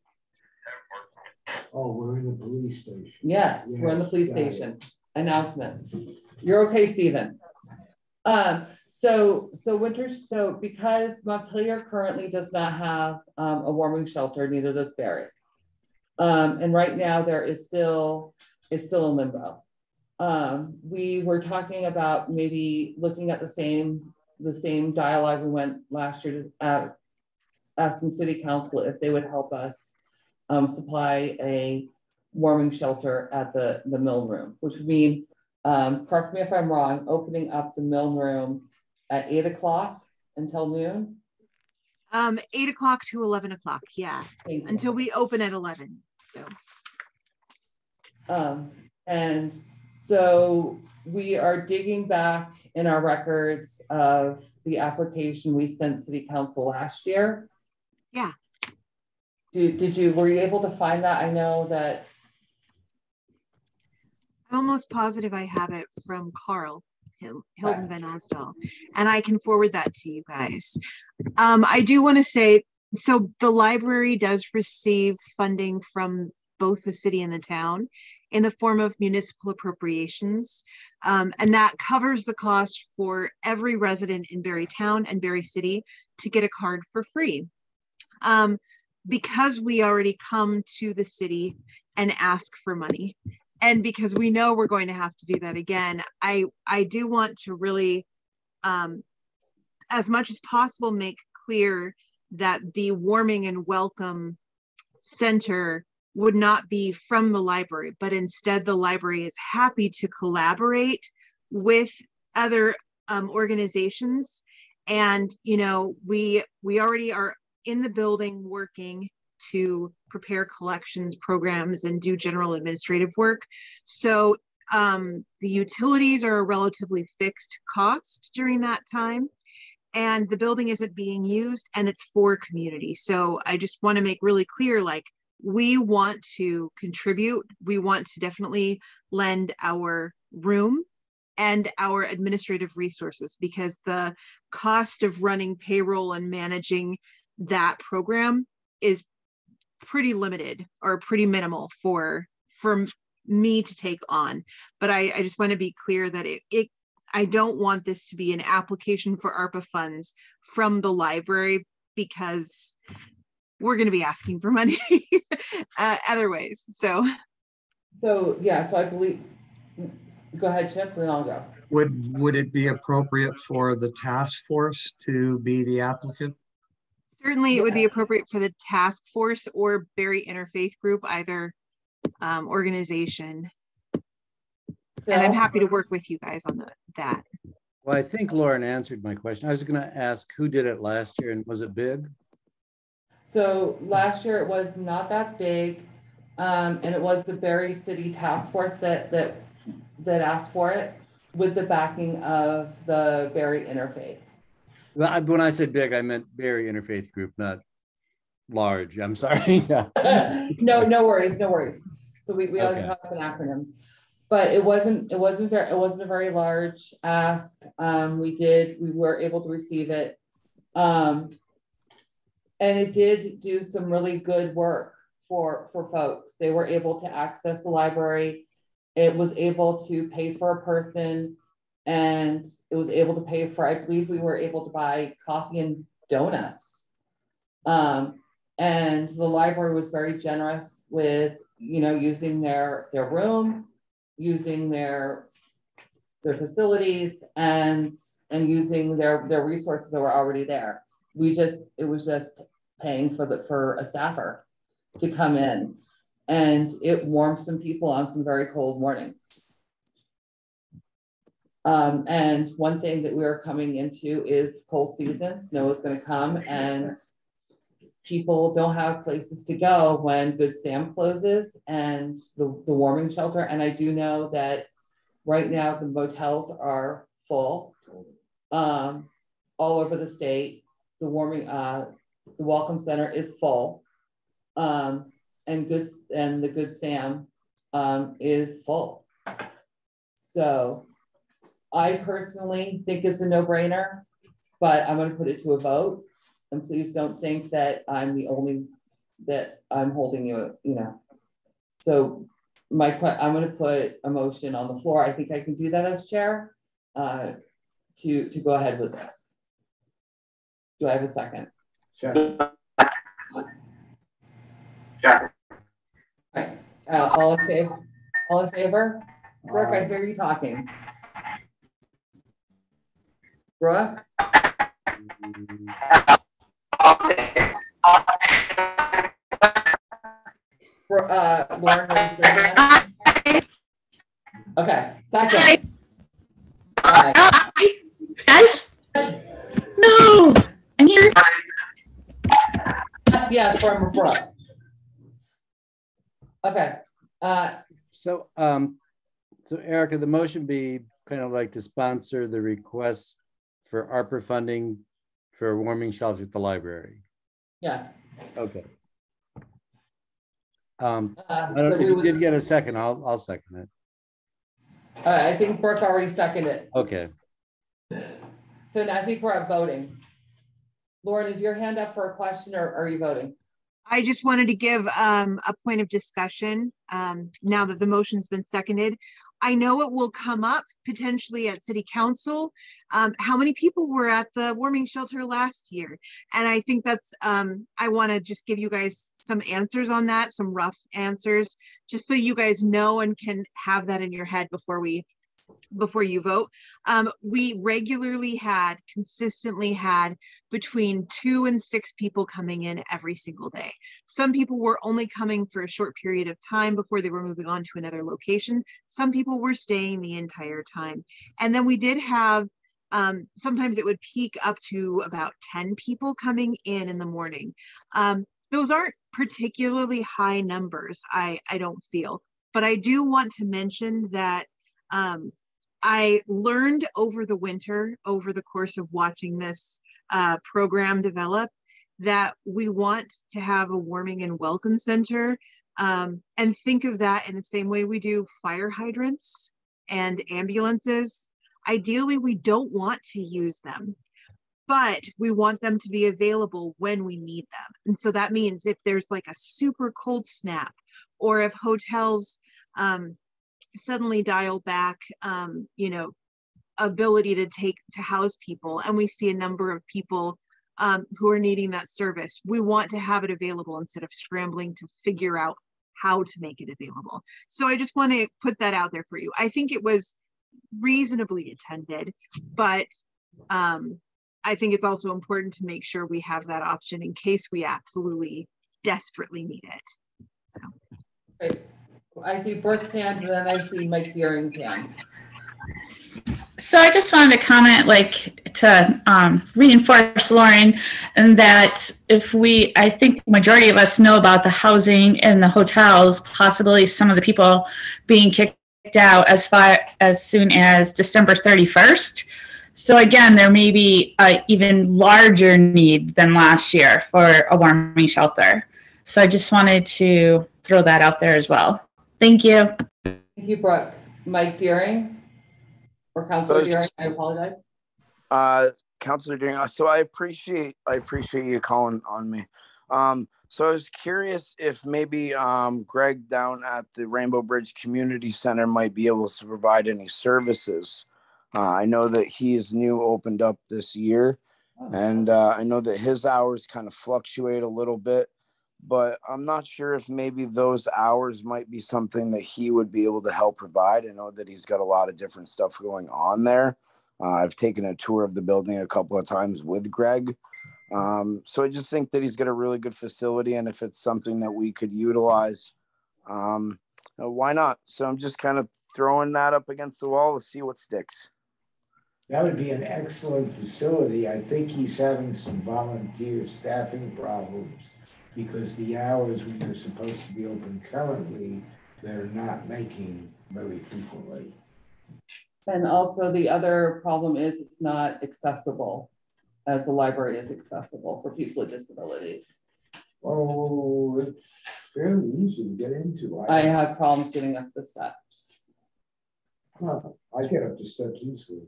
Oh, we're in the police station. Yes, we're in the police station. Announcements. You're okay, Stephen. So because Montpelier currently does not have a warming shelter, neither does Barry. And right now it's still in limbo. We were talking about maybe looking at the same dialogue we went last year to asking City Council if they would help us supply a warming shelter at the mill room, which would mean, correct me if I'm wrong, opening up the mill room at 8 o'clock until noon? 8 o'clock to 11 o'clock, yeah, until we open at 11, so. And so we are digging back in our records of the application we sent City Council last year. Yeah. Were you able to find that? I know that. I'm almost positive I have it from Carl Hilton Van Osdal, and I can forward that to you guys. I do want to say, so the library does receive funding from both the city and the town in the form of municipal appropriations. And that covers the cost for every resident in Barry Town and Barry City to get a card for free. Because we already come to the city and ask for money, and because we know we're going to have to do that again, I do want to really, as much as possible, make clear that the warming and welcome center would not be from the library, but instead the library is happy to collaborate with other organizations. And, you know, we already are in the building working to prepare collections programs and do general administrative work. So the utilities are a relatively fixed cost during that time, and the building isn't being used, and it's for community. So I just want to make really clear, like, we want to contribute. We want to definitely lend our room and our administrative resources, because the cost of running payroll and managing that program is pretty limited or pretty minimal for me to take on. But I just want to be clear that I don't want this to be an application for ARPA funds from the library, because we're going to be asking for money other ways. So yeah, so I believe, go ahead, Chip, then I'll go. Would it be appropriate for the task force to be the applicant? Certainly it would be appropriate for the task force or Berry Interfaith Group, either organization. And I'm happy to work with you guys on that. Well, I think Lauren answered my question. I was going to ask who did it last year, and was it big? So last year it was not that big, and it was the Berry City Task Force that asked for it, with the backing of the Berry Interfaith. Well, when I said big, I meant Berry Interfaith Group, not large. I'm sorry. Yeah. No worries. So we always have acronyms, but it wasn't a very large ask. We were able to receive it, and it did do some really good work for folks. They were able to access the library. It was able to pay for a person, and it was able to pay for, I believe we were able to buy coffee and donuts. And the library was very generous with, you know, using their room, using their facilities, and using their resources that were already there. It was just paying for a staffer to come in, and it warmed some people on some very cold mornings. And one thing that we are coming into is cold season. Snow is going to come, and people don't have places to go when Good Sam closes and the warming shelter. And I do know that right now the motels are full all over the state. The Welcome Center is full, and the Good Sam is full. So I personally think it's a no-brainer, but I'm going to put it to a vote. And please don't think that I'm the only that I'm holding you, you know. So I'm going to put a motion on the floor. I think I can do that as chair to go ahead with this. Do I have a second? Second. Right. All in favor? All in favor? Brooke, I hear you talking. Brooke? Lauren, okay, second. Yes? No, I'm here. Yes, from Brooke. Okay. So Erica, the motion be kind of like to sponsor the request for ARPA funding for a warming shelter at the library. Yes. Okay. I don't know if you did get a second. I'll second it. I think Brooke already seconded it. Okay. So now I think we're at voting. Lauren, is your hand up for a question, or are you voting? I just wanted to give a point of discussion now that the motion's been seconded. I know it will come up potentially at City Council. How many people were at the warming shelter last year? And I think that's, I want to just give you guys some answers on that, some rough answers, just so you guys know and can have that in your head before we before you vote. We regularly consistently had between 2 and 6 people coming in every single day. Some people were only coming for a short period of time before they were moving on to another location. Some people were staying the entire time. And then we did have, sometimes it would peak up to about 10 people coming in the morning. Those aren't particularly high numbers, I don't feel. But I do want to mention that I learned over the winter, over the course of watching this program develop, that we want to have a warming and welcome center, and think of that in the same way we do fire hydrants and ambulances. Ideally, we don't want to use them, but we want them to be available when we need them. And so that means if there's like a super cold snap, or if hotels suddenly dial back, ability to house people, and we see a number of people who are needing that service, we want to have it available instead of scrambling to figure out how to make it available. So I just want to put that out there for you. I think it was reasonably attended, but I think it's also important to make sure we have that option in case we absolutely desperately need it. So. Great. I see Brooke's hand, and then I see Mike Deering's hand. So I just wanted to comment, to reinforce Lauren, and that I think the majority of us know about the housing and the hotels, possibly some of the people being kicked out as soon as December 31st. So again, there may be an even larger need than last year for a warming shelter. So I just wanted to throw that out there as well. Thank you. Thank you, Brooke. Mike Deering, or Councilor Deering, I apologize. Councilor Deering, so I appreciate you calling on me. So I was curious if maybe Greg down at the Rainbow Bridge Community Center might be able to provide any services. I know that he is opened up this year, and I know that his hours kind of fluctuate a little bit, but I'm not sure if maybe those hours might be something that he would be able to help provide. I know that he's got a lot of different stuff going on there. I've taken a tour of the building a couple of times with Greg. So I just think that he's got a really good facility, and if it's something that we could utilize, why not? So I'm just kind of throwing that up against the wall to see what sticks. That would be an excellent facility. I think he's having some volunteer staffing problems because the hours when they're supposed to be open currently, they're not making very frequently. And also the other problem is it's not accessible as the library is accessible for people with disabilities. Oh, it's fairly easy to get into. I have problems getting up the steps. I get up the steps easily.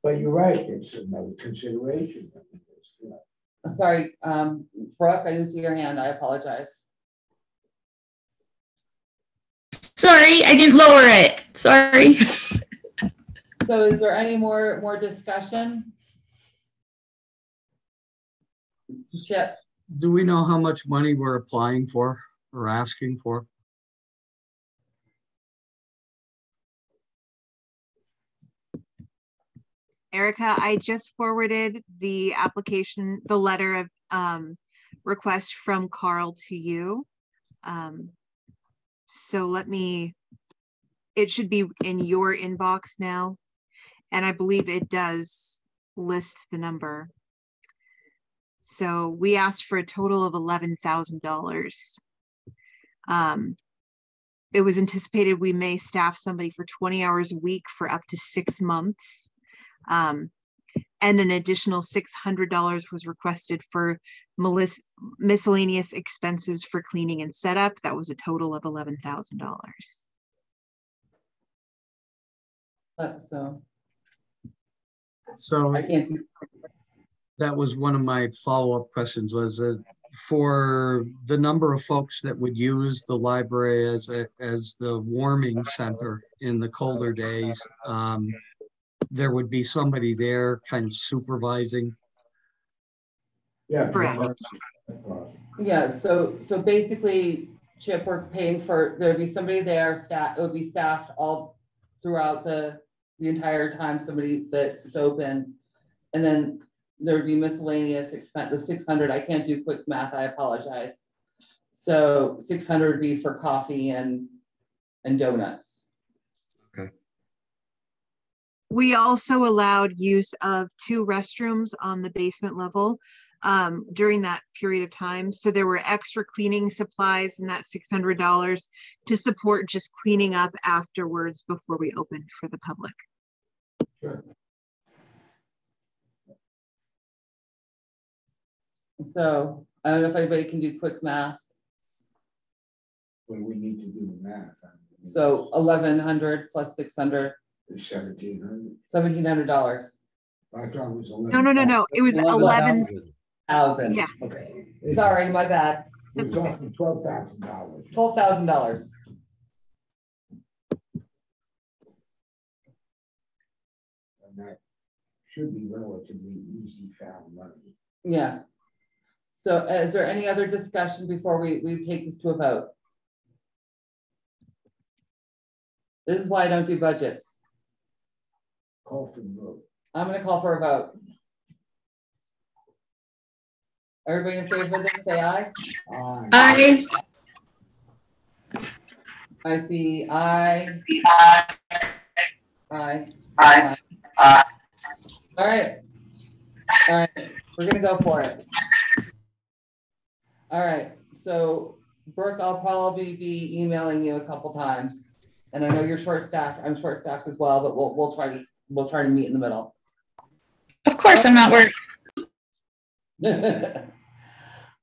But you're right, it's another consideration. Sorry, Brooke, I didn't see your hand. I apologize. Sorry, I didn't lower it. Sorry. So is there any more discussion? Chip. Do we know how much money we're applying for or asking for? Erica, I just forwarded the application, the letter of request from Carl to you. So it should be in your inbox now. And I believe it does list the number. So we asked for a total of $11,000. It was anticipated we may staff somebody for 20 hours a week for up to 6 months. And an additional $600 was requested for miscellaneous expenses for cleaning and setup. That was a total of $11,000. So I can't. That was one of my follow-up questions, was that for the number of folks that would use the library as the warming center in the colder days, there would be somebody there kind of supervising. Yeah. Correct. Yeah, so basically Chip, we're paying for, there'd be somebody there, it would be staffed all throughout the entire time somebody that's open. And then there'd be miscellaneous expense, the 600, I can't do quick math, I apologize. So 600 would be for coffee and donuts. Okay. We also allowed use of 2 restrooms on the basement level during that period of time. So there were extra cleaning supplies in that $600 to support just cleaning up afterwards before we opened for the public. Sure. So I don't know if anybody can do quick math. What do we need to do the math? So 1,100 plus 600. $1,700. $1,700. I thought it was 11. No. It was 11,000. Yeah. Okay. Sorry, my bad. We're talking $12,000. $12,000. And that should be relatively easy found money. Yeah. So is there any other discussion before we take this to a vote? This is why I don't do budgets. Call for the vote. I'm going to call for a vote. Everybody in favor of this, say aye. Aye. I see aye. Aye. Aye. All right. All right. We're going to go for it. All right. So, Brooke, I'll probably be emailing you a couple times. And I know you're short-staffed. I'm short-staffed as well, but we'll try to meet in the middle. Of course, I'm not worried.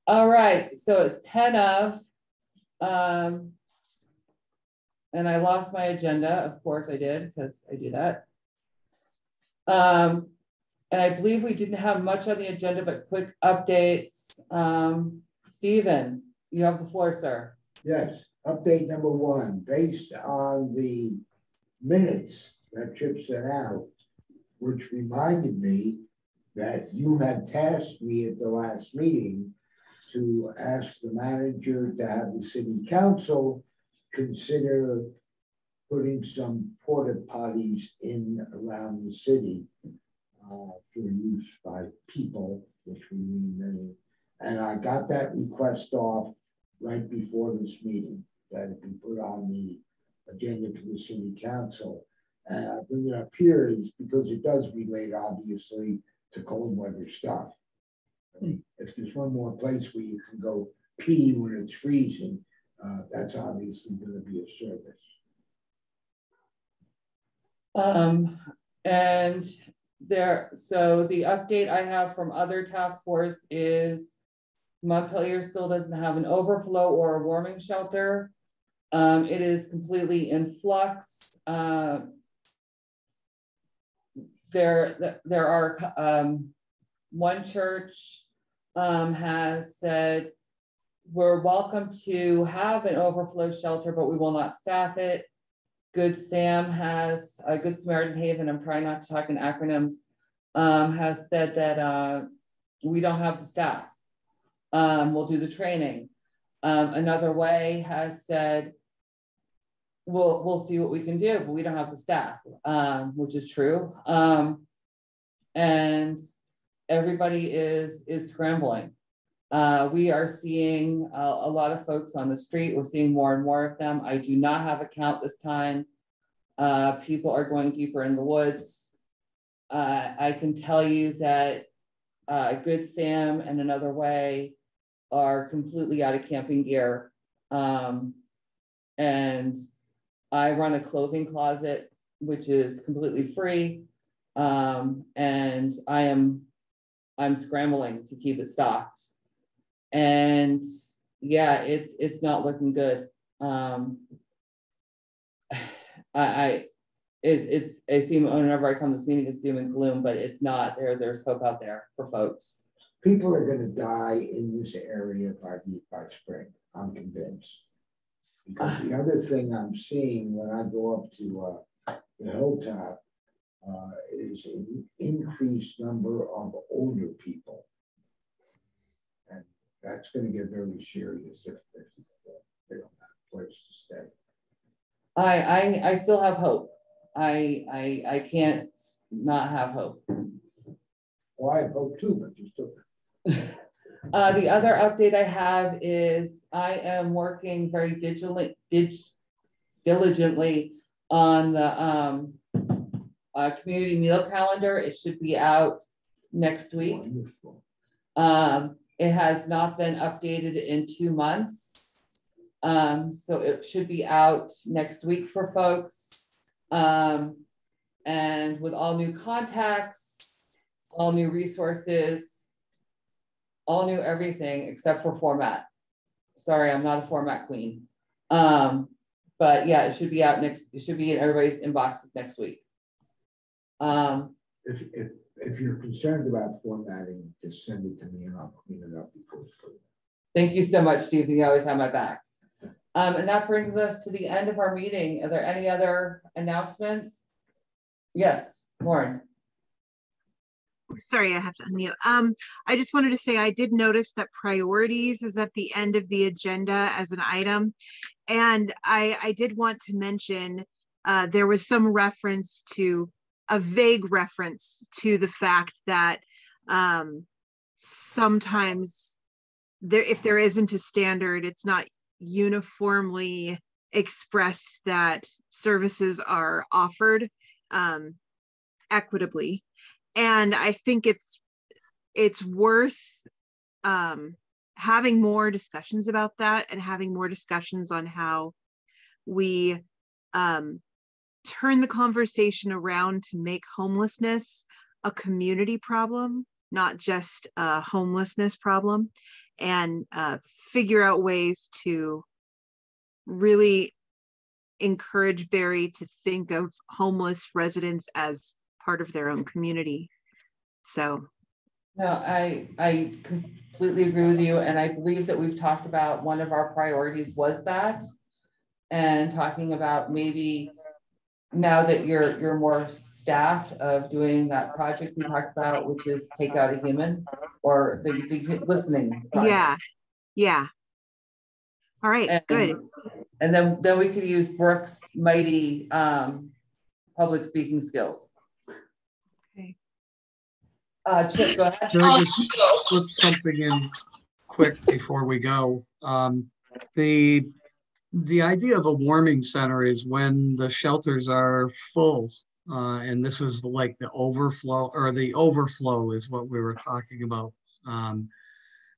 All right, so it's 10 of, and I lost my agenda. Of course I did, because I do that. And I believe we didn't have much on the agenda, but quick updates. Stephen, you have the floor, sir. Yes, update number 1, based on the minutes that Chip sent out, which reminded me that you had tasked me at the last meeting to ask the manager to have the city council consider putting some porta potties in around the city for use by people, which we mean many. And I got that request off right before this meeting, that it be put on the agenda for the city council. And I bring it up here is because it does relate, obviously, to cold weather stuff. I mean, if there's one more place where you can go pee when it's freezing, that's obviously going to be a service. And there, so the update I have from other task force is Montpelier still doesn't have an overflow or a warming shelter. It is completely in flux. There are one church has said we're welcome to have an overflow shelter, but we will not staff it. Good Sam has Good Samaritan Haven, I'm trying not to talk in acronyms, has said that we don't have the staff. We'll do the training. Another Way has said we'll see what we can do, but we don't have the staff, which is true. And everybody is scrambling. We are seeing a lot of folks on the street. We're seeing more and more of them. I do not have a count this time. People are going deeper in the woods. I can tell you that Good Sam and Another Way are completely out of camping gear. And I run a clothing closet, which is completely free. And I'm scrambling to keep it stocked. And yeah, it's not looking good. I seem whenever I come to this meeting, it's doom and gloom, but it's not. There's hope out there for folks. People are going to die in this area by spring. I'm convinced. Because the other thing I'm seeing when I go up to the hilltop is an increased number of older people. And that's going to get very serious if they don't place to stay. I still have hope. I can't not have hope. Well, I have hope too, but you still. The other update I have is I am working very diligently on the community meal calendar. It should be out next week. Wonderful. It has not been updated in 2 months. So it should be out next week for folks. And with all new contacts, all new resources, all new everything except for format. Sorry, I'm not a format queen. But yeah, it should be out next, it should be in everybody's inboxes next week. If you're concerned about formatting, just send it to me and I'll clean it up before it's put. Thank you so much, Steve. You always have my back. And that brings us to the end of our meeting. Are there any other announcements? Yes, Lauren. Sorry, I have to unmute. I just wanted to say I did notice that priorities is at the end of the agenda as an item. And I did want to mention there was some reference to a vague reference to the fact that sometimes if there isn't a standard, it's not uniformly expressed that services are offered equitably. And I think it's worth having more discussions about that and having more discussions on how we turn the conversation around to make homelessness a community problem, not just a homelessness problem, and figure out ways to really encourage Barry to think of homeless residents as part of their own community. So no, I completely agree with you, and I believe that we've talked about one of our priorities was that, and talking about maybe now that you're more staffed of doing that project we talked about, which is take out a human, or the listening project. Yeah all right, good. And then we could use Brooke's mighty public speaking skills. Okay. Chip, go ahead. Can I just slip something in quick before we go? The idea of a warming center is when the shelters are full, and this was like the overflow, or the overflow is what we were talking about.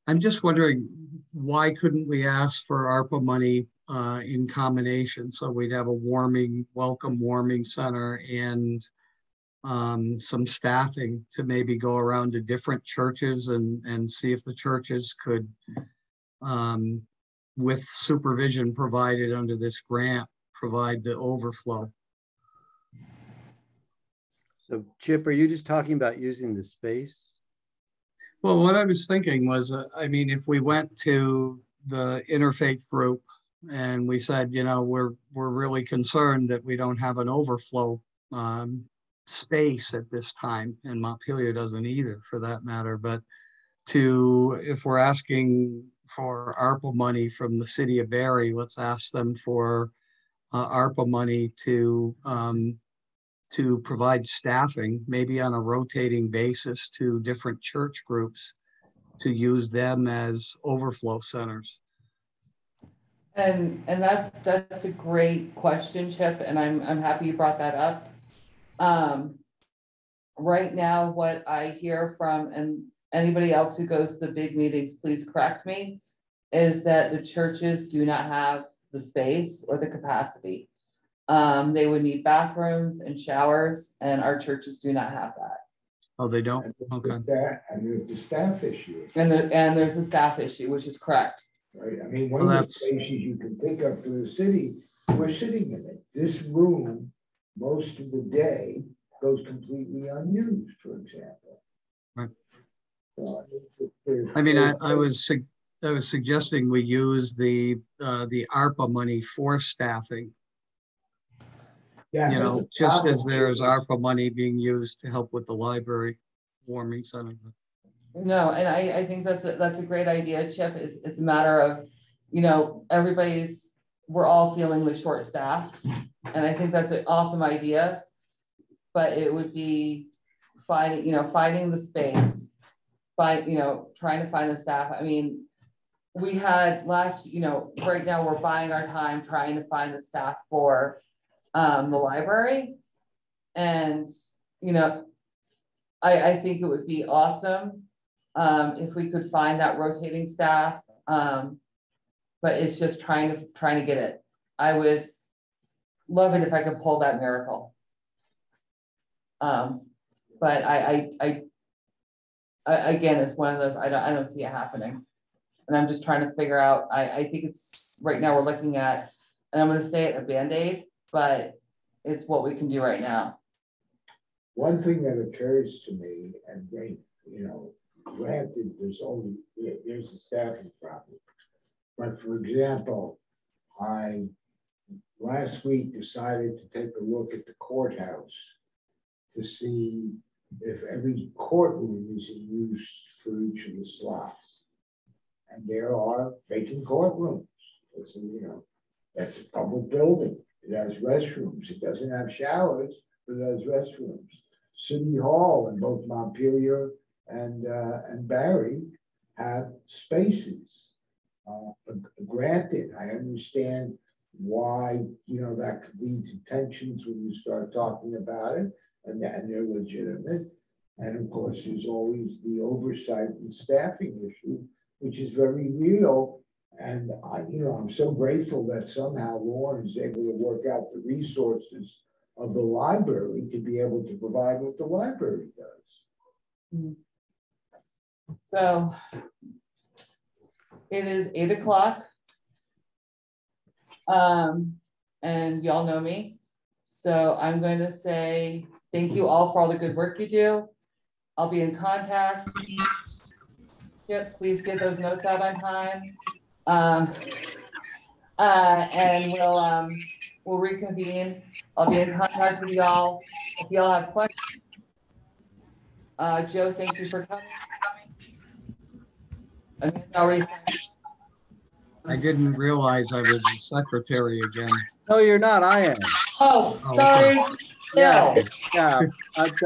I'm just wondering, why couldn't we ask for ARPA money in combination, so we'd have a welcome warming center and some staffing to maybe go around to different churches and see if the churches could, with supervision provided under this grant, provide the overflow. So Chip, are you just talking about using the space? Well, what I was thinking was, I mean, if we went to the interfaith group and we said, you know, we're really concerned that we don't have an overflow space at this time, and Montpelier doesn't either for that matter, but if we're asking for ARPA money from the city of Barry, let's ask them for ARPA money to provide staffing, maybe on a rotating basis, to different church groups to use them as overflow centers. And that's a great question, Chip, and I'm happy you brought that up. Right now, what I hear from, and anybody else who goes to the big meetings, please correct me, is that the churches do not have the space or the capacity. They would need bathrooms and showers, and our churches do not have that. Oh, they don't? Okay. And there's the staff issue. And there's a staff issue, which is correct. Right. I mean, one of the spaces you can think of for the city, we're sitting in it. This room, most of the day, goes completely unused, for example. Right. I mean, I was suggesting we use the ARPA money for staffing. Yeah, you know, just as there's ARPA money being used to help with the library warming center. No, and I think that's a great idea, Chip. It's a matter of, you know, everybody's we're all feeling the short staffed. And I think that's an awesome idea, but it would be finding the space, trying to find the staff. I mean, we had right now we're buying our time trying to find the staff for the library. And, I think it would be awesome if we could find that rotating staff. But it's just trying to get it. I would love it if I could pull that miracle. But I again, it's one of those, I don't see it happening. And I'm just trying to figure out, I think it's right now we're looking at, and I'm going to say it, a Band-Aid, but it's what we can do right now. One thing that occurs to me, and granted, there's a staffing problem. But for example, I last week decided to take a look at the courthouse to see if every courtroom is in use for each of the slots. And there are vacant courtrooms. That's a public building. It has restrooms. It doesn't have showers, but it has restrooms. City Hall in both Montpelier and Barry have spaces. Granted, I understand why that could lead to tensions when you start talking about it, and they're legitimate. And of course, there's always the oversight and staffing issue, which is very real. And I'm so grateful that somehow Lauren is able to work out the resources of the library to be able to provide what the library does. So it is 8 o'clock. And y'all know me. So I'm going to say thank you all for all the good work you do. I'll be in contact. Yep, please get those notes out on time. And we'll reconvene. I'll be in contact with y'all. If y'all have questions. Joe, thank you for coming. I didn't realize I was a secretary again. No, you're not. I am. Oh, sorry. Okay. Yeah. I've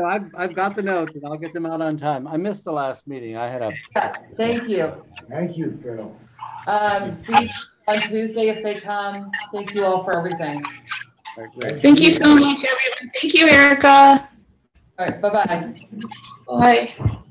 got the notes and I'll get them out on time. I missed the last meeting. I had a. Thank you. Thank you, Phil. See you on Tuesday if they come. Thank you all for everything. Right, thank you so much, everyone. Thank you, Erica. All right. Bye-bye. Bye.